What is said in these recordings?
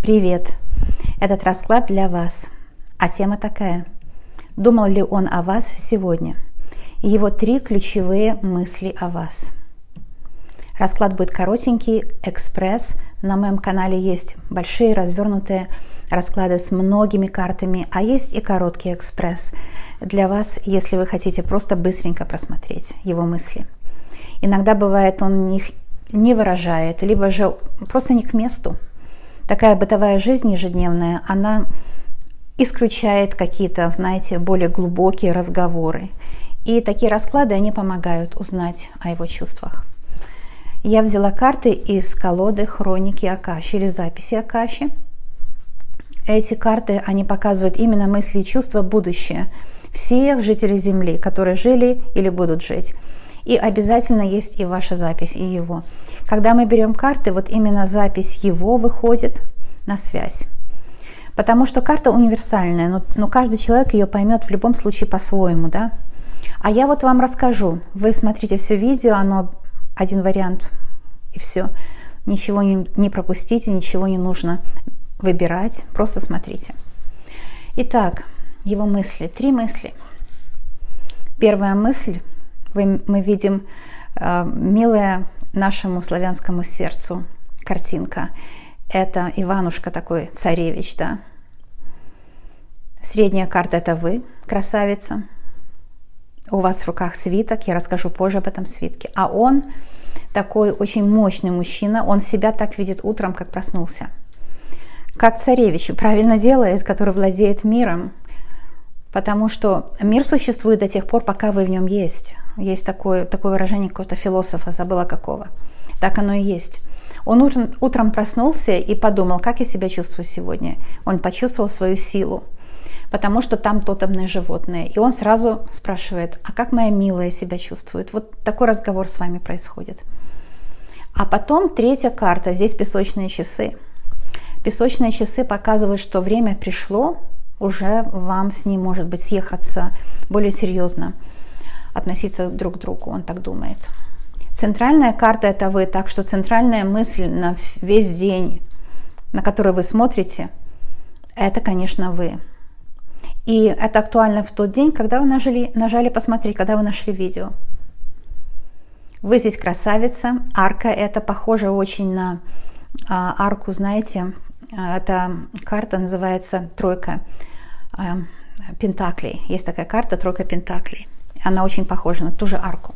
Привет! Этот расклад для вас. А тема такая. Думал ли он о вас сегодня? Его 3 ключевые мысли о вас. Расклад будет коротенький, экспресс. На моем канале есть большие развернутые расклады с многими картами, а есть и короткий экспресс для вас, если вы хотите просто быстренько просмотреть его мысли. Иногда бывает, он их не выражает, либо же просто не к месту. Такая бытовая жизнь ежедневная, она исключает какие-то, знаете, более глубокие разговоры. И такие расклады, они помогают узнать о его чувствах. Я взяла карты из колоды Хроники Акаши или записи Акаши. Эти карты, они показывают именно мысли и чувства будущее всех жителей Земли, которые жили или будут жить. И обязательно есть и ваша запись, и его. Когда мы берем карты, вот именно запись его выходит на связь. Потому что карта универсальная, но каждый человек ее поймет в любом случае по-своему, да? А я вот вам расскажу. Вы смотрите все видео, оно один вариант, и все. Ничего не пропустите, ничего не нужно выбирать, просто смотрите. Итак, его мысли. 3 мысли. Первая мысль. Мы видим милая нашему славянскому сердцу картинка. Это Иванушка такой, царевич, да. Средняя карта – это вы, красавица. У вас в руках свиток, я расскажу позже об этом свитке. А он такой очень мощный мужчина, он себя так видит утром, как проснулся. Как царевич, правильно делает, который владеет миром. Потому что мир существует до тех пор, пока вы в нем есть. Есть такое выражение какого-то философа, забыла какого. Так оно и есть. Он утром проснулся и подумал, как я себя чувствую сегодня. Он почувствовал свою силу, потому что там тотемное животное. И он сразу спрашивает, а как моя милая себя чувствует? Вот такой разговор с вами происходит. А потом 3-я карта, здесь песочные часы. Песочные часы показывают, что время пришло, уже вам с ним, может быть, съехаться более серьезно, относиться друг к другу, он так думает. Центральная карта – это вы, так что центральная мысль на весь день, на который вы смотрите, это, конечно, вы. И это актуально в тот день, когда вы нажали «Посмотреть», когда вы нашли видео. Вы здесь красавица, арка – это похоже очень на арку, знаете, эта карта называется «Тройка пентаклей». Есть такая карта «Тройка пентаклей». Она очень похожа на ту же арку.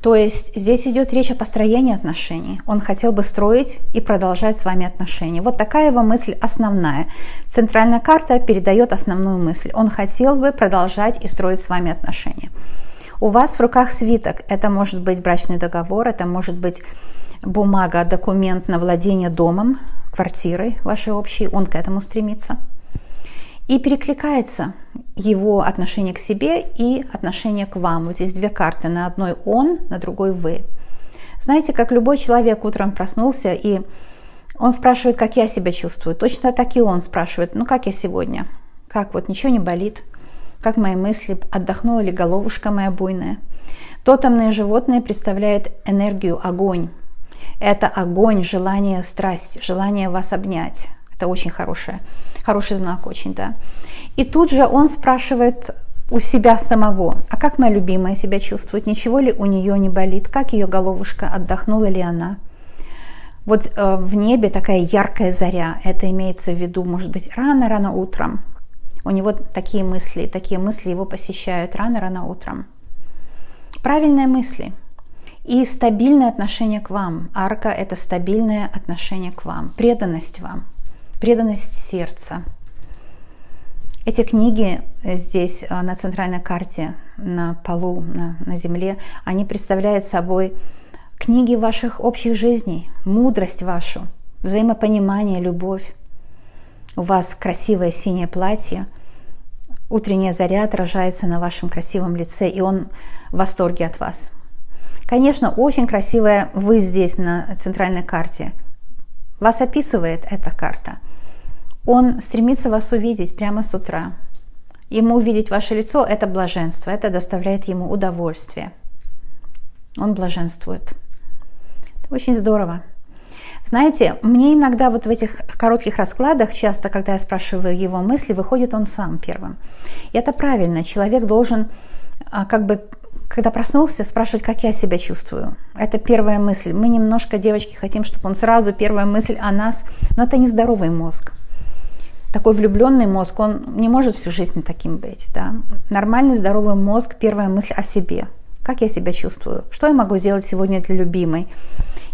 То есть здесь идет речь о построении отношений. Он хотел бы строить и продолжать с вами отношения. Вот такая его мысль основная. Центральная карта передает основную мысль. Он хотел бы продолжать и строить с вами отношения. У вас в руках свиток. Это может быть брачный договор, это может быть бумага, документ на владение домом, квартирой вашей общей. Он к этому стремится. И перекликается его отношение к себе и отношение к вам. Вот здесь 2 карты. На одной он, на другой вы. Знаете, как любой человек утром проснулся, и он спрашивает, как я себя чувствую. Точно так и он спрашивает, ну как я сегодня? Как вот ничего не болит? Как мои мысли? Отдохнула ли головушка моя буйная? Тотемные животные представляют энергию, огонь. Это огонь, желание, страсть, желание вас обнять. Это очень хороший знак очень, да. И тут же он спрашивает у себя самого, а как моя любимая себя чувствует? Ничего ли у нее не болит? Как ее головушка? Отдохнула ли она? Вот в небе такая яркая заря. Это имеется в виду, может быть, рано-рано утром. У него такие мысли его посещают рано-рано утром. Правильные мысли. И стабильное отношение к вам. Арка – это стабильное отношение к вам, преданность вам. Преданность сердца. Эти книги здесь на центральной карте, на полу, на земле, они представляют собой книги ваших общих жизней, мудрость вашу, взаимопонимание, любовь. У вас красивое синее платье, утренняя заря отражается на вашем красивом лице, и он в восторге от вас. Конечно, очень красивая вы здесь на центральной карте. Вас описывает эта карта. Он стремится вас увидеть прямо с утра. Ему увидеть ваше лицо – это блаженство, это доставляет ему удовольствие. Он блаженствует. Это очень здорово. Знаете, мне иногда вот в этих коротких раскладах, часто, когда я спрашиваю его мысли, выходит он сам первым. И это правильно. Человек должен как бы, когда проснулся, спрашивать, как я себя чувствую. Это первая мысль. Мы немножко, девочки, хотим, чтобы он сразу, первая мысль о нас. Но это нездоровый мозг. Такой влюбленный мозг, он не может всю жизнь таким быть. Да? Нормальный, здоровый мозг, первая мысль о себе. Как я себя чувствую? Что я могу сделать сегодня для любимой?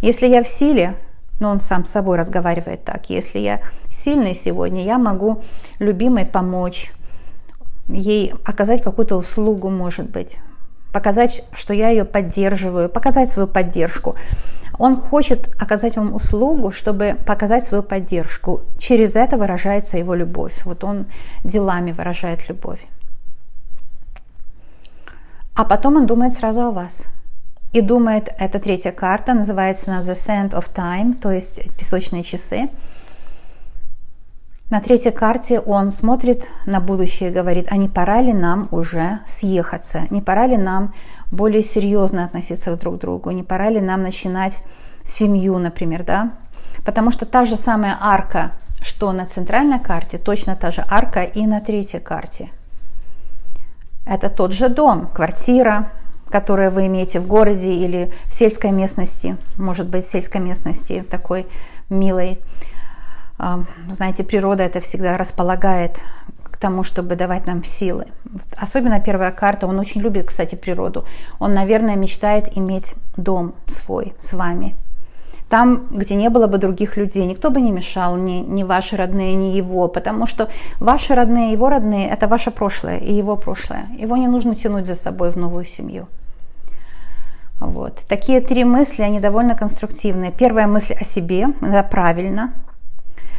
Если я в силе, но он сам с собой разговаривает так. Если я сильный сегодня, я могу любимой помочь, ей оказать какую-то услугу, может быть, показать, что я ее поддерживаю, показать свою поддержку. Он хочет оказать вам услугу, чтобы показать свою поддержку. Через это выражается его любовь. Вот он делами выражает любовь. А потом он думает сразу о вас. И думает, эта третья карта, называется The Sand of Time, то есть песочные часы. На третьей карте он смотрит на будущее и говорит, а не пора ли нам уже съехаться? Не пора ли нам более серьезно относиться друг к другу? Не пора ли нам начинать семью, например, да? Потому что та же самая арка, что на центральной карте, точно та же арка и на третьей карте. Это тот же дом, квартира, которую вы имеете в городе или в сельской местности, может быть, в сельской местности такой милой. Знаете, природа это всегда располагает к тому, чтобы давать нам силы. Особенно первая карта, он очень любит, кстати, природу. Он, наверное, мечтает иметь дом свой с вами. Там, где не было бы других людей, никто бы не мешал, ни ваши родные, ни его, потому что ваши родные, его родные – это ваше прошлое и его прошлое. Его не нужно тянуть за собой в новую семью. Вот. Такие три мысли, они довольно конструктивные. Первая мысль о себе, это правильно.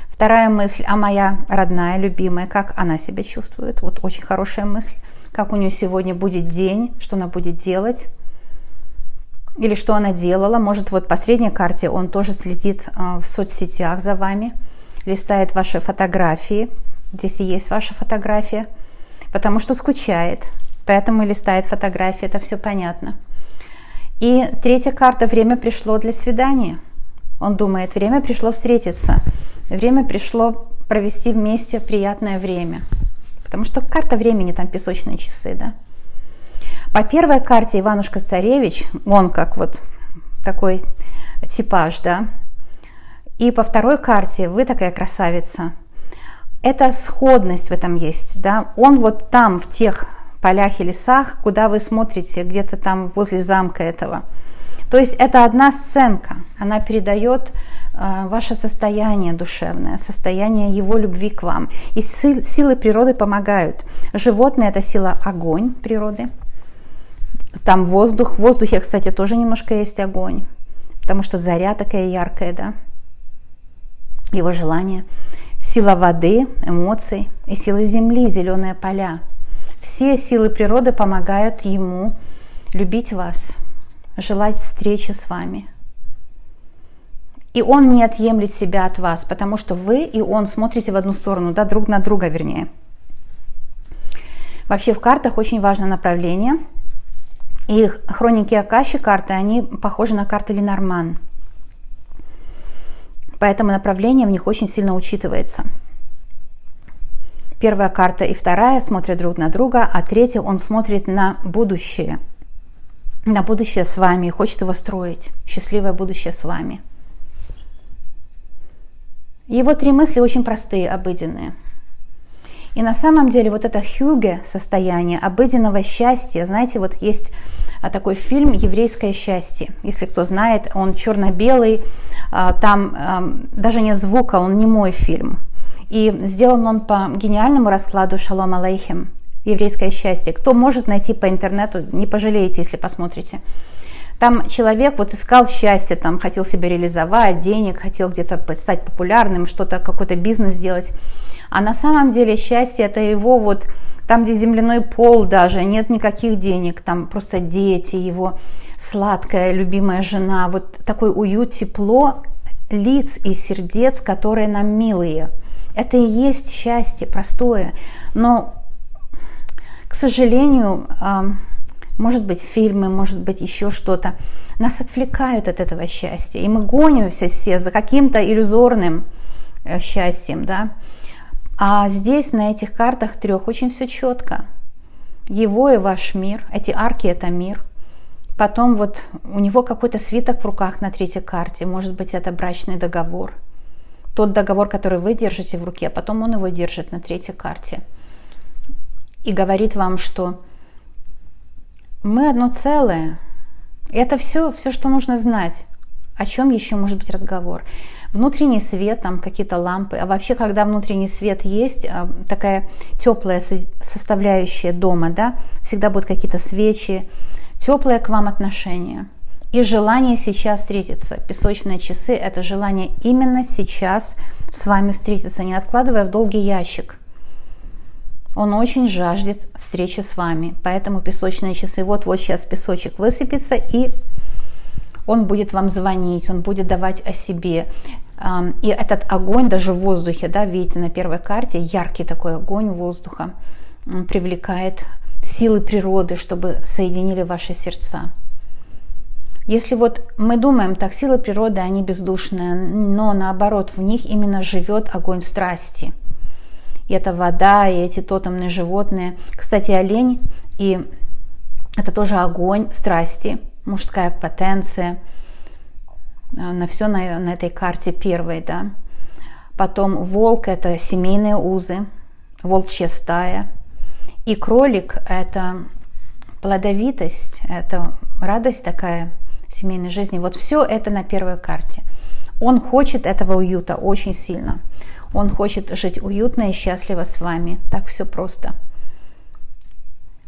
Вторая мысль, а моя родная, любимая, как она себя чувствует. Вот очень хорошая мысль. Как у нее сегодня будет день, что она будет делать. Или что она делала. Может, вот по средней карте он тоже следит в соцсетях за вами. Листает ваши фотографии. Здесь и есть ваша фотография. Потому что скучает. Поэтому листает фотографии. Это все понятно. И третья карта, время пришло для свидания. Он думает, время пришло встретиться. Время пришло провести вместе приятное время. Потому что карта времени, там песочные часы, да. По первой карте Иванушка-Царевич, он как вот такой типаж, да. И по второй карте вы такая красавица. Это сходность в этом есть, да. Он вот там, в тех полях и лесах, куда вы смотрите, где-то там возле замка этого. То есть это одна сценка, она передает ваше состояние душевное, состояние его любви к вам. И силы природы помогают. Животные – это сила огонь природы. Там воздух. В воздухе, кстати, тоже немножко есть огонь, потому что заря такая яркая, да, его желание. Сила воды, эмоций и сила земли, зеленые поля. Все силы природы помогают ему любить вас, желать встречи с вами. И он не отъемлет себя от вас, потому что вы и он смотрите в одну сторону, да, друг на друга, вернее. Вообще в картах очень важно направление. И хроники Акаши карты, они похожи на карты Ленорман. Поэтому направление в них очень сильно учитывается. Первая карта и вторая смотрят друг на друга, а третья он смотрит на будущее. На будущее с вами и хочет его строить. Счастливое будущее с вами. Его три мысли очень простые, обыденные. И на самом деле вот это хюге, состояние обыденного счастья, знаете, вот есть такой фильм «Еврейское счастье». Если кто знает, он черно-белый, там даже нет звука, он немой фильм. И сделан он по гениальному раскладу «Шалом алейхем», «Еврейское счастье». Кто может найти по интернету, не пожалеете, если посмотрите. Там человек вот искал счастье, там хотел себя реализовать, денег, хотел где-то стать популярным, что-то, какой-то бизнес сделать. А на самом деле счастье это его вот там, где земляной пол даже, нет никаких денег, там просто дети, его сладкая, любимая жена, вот такой уют, тепло лиц и сердец, которые нам милые. Это и есть счастье простое. Но, к сожалению, может быть фильмы, может быть еще что-то, нас отвлекают от этого счастья. И мы гонимся все за каким-то иллюзорным счастьем, да. А здесь, на этих картах 3, очень все четко. Его и ваш мир, эти арки – это мир. Потом вот у него какой-то свиток в руках на 3-й карте, может быть, это брачный договор. Тот договор, который вы держите в руке, а потом он его держит на 3-й карте. И говорит вам, что мы одно целое. И это все, что нужно знать. О чем еще может быть разговор? Внутренний свет, там какие-то лампы. А вообще, когда внутренний свет есть, такая теплая составляющая дома, да, всегда будут какие-то свечи, теплое к вам отношение. И желание сейчас встретиться. Песочные часы – это желание именно сейчас с вами встретиться, не откладывая в долгий ящик. Он очень жаждет встречи с вами. Поэтому песочные часы, вот сейчас песочек высыпется, и он будет вам звонить, он будет давать о себе. И этот огонь даже в воздухе, да, видите, на 1-й карте яркий такой огонь воздуха привлекает силы природы, чтобы соединили ваши сердца. Если вот мы думаем, так, силы природы, они бездушные, но наоборот, в них именно живет огонь страсти. И это вода, и эти тотемные животные. Кстати, олень, и это тоже огонь страсти, мужская потенция. На все на этой карте 1-й, да. Потом волк – это семейные узы, волчья стая. И кролик – это плодовитость, это радость такая семейной жизни. Вот все это на 1-й карте. Он хочет этого уюта очень сильно. Он хочет жить уютно и счастливо с вами. Так все просто.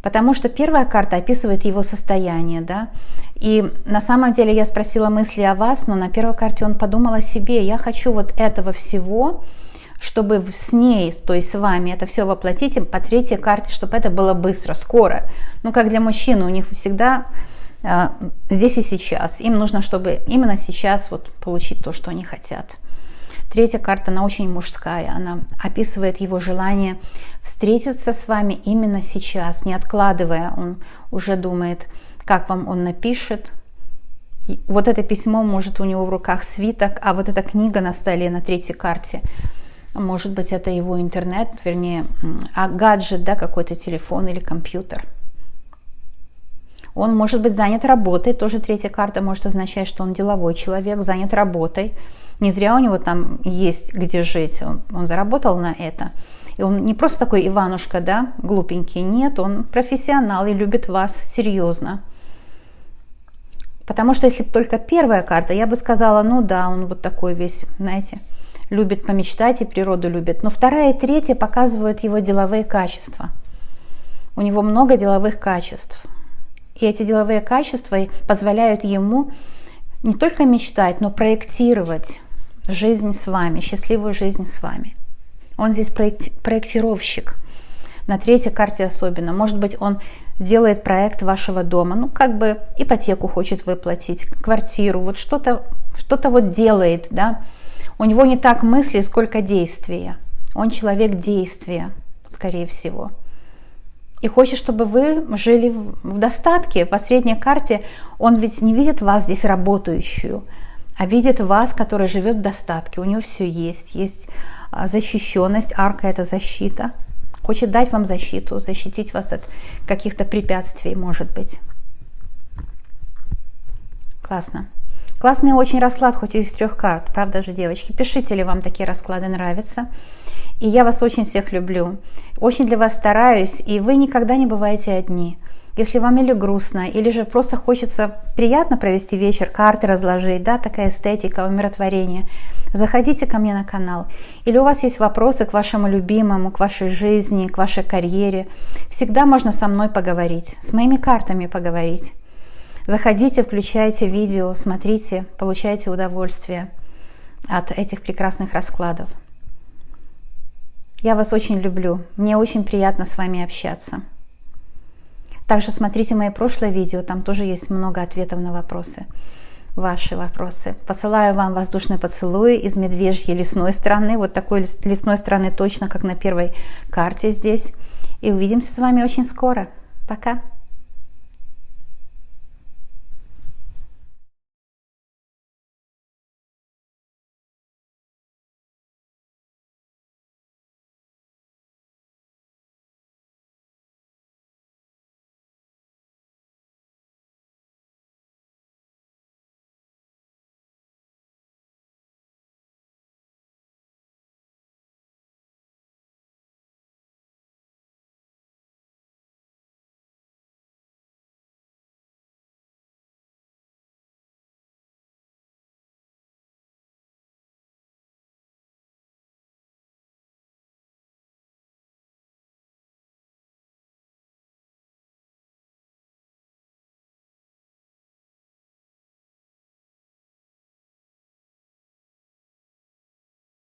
Потому что 1-я карта описывает его состояние, да. И на самом деле я спросила мысли о вас, но на 1-й карте он подумал о себе. Я хочу вот этого всего, чтобы с ней, то есть с вами, это все воплотить по 3-й карте, чтобы это было быстро, скоро. Ну, как для мужчин, у них всегда здесь и сейчас. Им нужно, чтобы именно сейчас вот получить то, что они хотят. 3-я карта, она очень мужская, она описывает его желание встретиться с вами именно сейчас, не откладывая. Он уже думает, как вам он напишет. И вот это письмо, может, у него в руках свиток, а вот эта книга на столе на 3-й карте, может быть, это его интернет, вернее, гаджет, да, какой-то телефон или компьютер. Он может быть занят работой, тоже 3-я карта может означать, что он деловой человек, занят работой. Не зря у него там есть где жить, он заработал на это. И он не просто такой Иванушка, да, глупенький, нет, он профессионал и любит вас серьезно. Потому что если бы только 1-я карта, я бы сказала, ну да, он вот такой весь, знаете, любит помечтать и природу любит. Но 2-я и 3-я показывают его деловые качества. У него много деловых качеств. И эти деловые качества позволяют ему не только мечтать, но проектировать жизнь с вами, счастливую жизнь с вами. Он здесь проектировщик. На 3-й карте особенно. Может быть, он делает проект вашего дома, ну, как бы ипотеку хочет выплатить, квартиру, вот что-то вот делает, да. У него не так мысли, сколько действия. Он человек действия, скорее всего. И хочет, чтобы вы жили в достатке. По 3-й карте он ведь не видит вас здесь работающую, а видит вас, который живет в достатке. У него все есть. Есть защищенность, арка – это защита. Хочет дать вам защиту, защитить вас от каких-то препятствий, может быть. Классно. Классный очень расклад, хоть и из 3 карт. Правда же, девочки? Пишите, ли вам такие расклады нравятся. И я вас очень всех люблю. Очень для вас стараюсь, и вы никогда не бываете одни. Если вам или грустно, или же просто хочется приятно провести вечер, карты разложить, да, такая эстетика, умиротворение, заходите ко мне на канал. Или у вас есть вопросы к вашему любимому, к вашей жизни, к вашей карьере, всегда можно со мной поговорить, с моими картами поговорить. Заходите, включайте видео, смотрите, получайте удовольствие от этих прекрасных раскладов. Я вас очень люблю, мне очень приятно с вами общаться. Также смотрите мои прошлые видео, там тоже есть много ответов на вопросы, ваши вопросы. Посылаю вам воздушные поцелуи из медвежьей лесной страны, вот такой лесной страны точно, как на 1-й карте здесь. И увидимся с вами очень скоро. Пока!